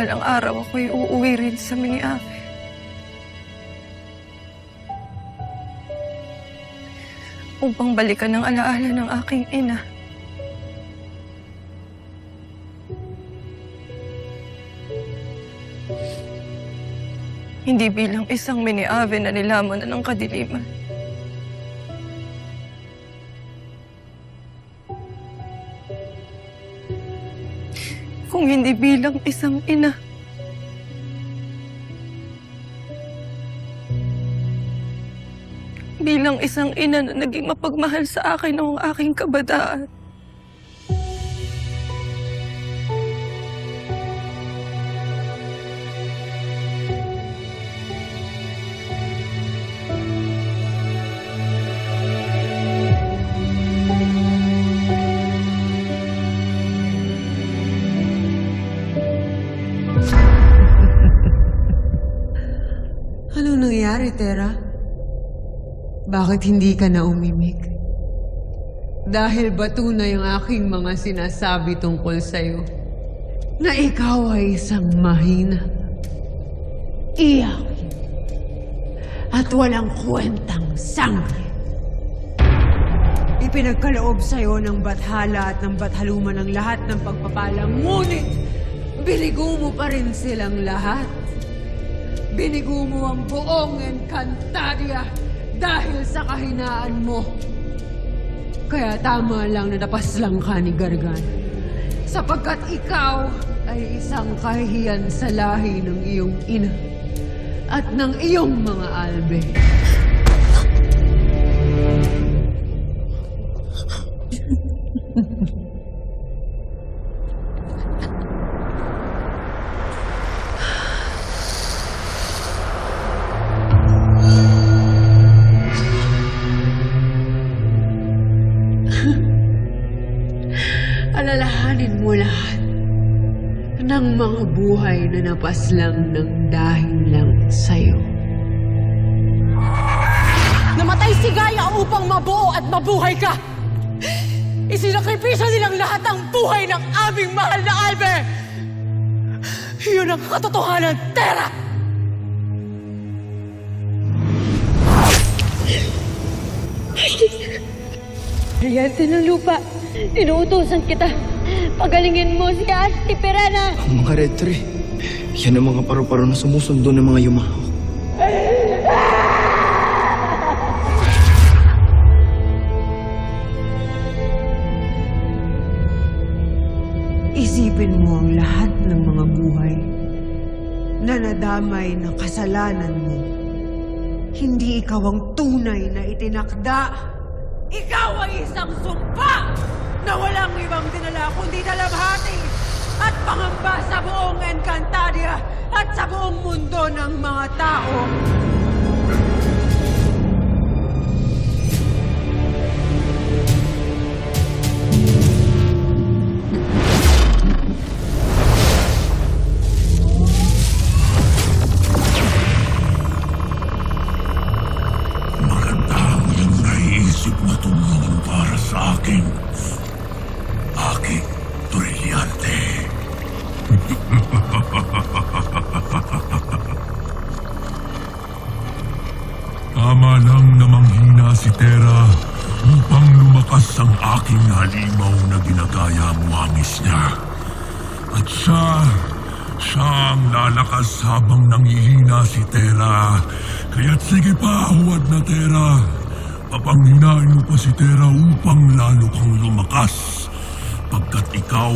balang araw ako'y uuwi rin sa Miniafe. Upang balikan ang alaala ng aking ina. Hindi bilang isang Miniafe na nilamon na ng kadiliman. Kung hindi bilang isang ina. Bilang isang ina na naging mapagmahal sa akin noong aking kabataan. Anong nangyari, Tera? Bakit hindi ka na umimik? Dahil ba tunay ang aking mga sinasabi tungkol sa'yo? Na ikaw ay isang mahina, iyak, at walang kwentang sangre. Ipinagkaloob sa'yo ng bathala at ng bathaluman ang lahat ng pagpapalang, ngunit binigo mo pa rin silang lahat. Binigo mo ang buong Encantadia dahil sa kahinaan mo. Kaya tama lang na napaslang ka ni Gargan. Sapagkat ikaw ay isang kahihiyan sa lahi ng iyong ina at ng iyong mga albe. Alalahanin mo lahat ng mga buhay na napaslang ng dahil lang sa'yo. Namatay si Gaia upang mabuo at mabuhay ka! Isinakripisyo nilang lahat ng buhay ng aming mahal na Albe! Yun ang katotohanan, Tera! Riyante ng lupa, inuutosan kita. Pagalingin mo si Asti Perena. Ang mga Red Tree, yan ang mga paru-paro na sumusundo ng mga yumaho. Isipin mo ang lahat ng mga buhay na nadamay ng kasalanan mo. Hindi ikaw ang tunay na itinakda. Ikaw ay isang sumpa na walang ibang dinala kundi dalamhati at pangamba sa buong Encantadia at sa buong mundo ng mga tao. Maganda ang iyong naisip na tumulong para sa akin. Aki Brillante. Tama lang na manghina si Tera upang lumakas ang aking halimaw na ginagaya muamis niya. At siya ang lalakas habang nanghihina si Tera. Kaya't sige pa, huwad na Tera. Papanghinain mo pa si Tera upang lalo kang lumakas. Pagkat ikaw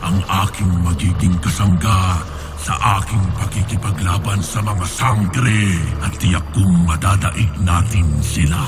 ang aking magiging kasangga sa aking pakikipaglaban sa mga sangre at tiyak kong madadaig natin sila.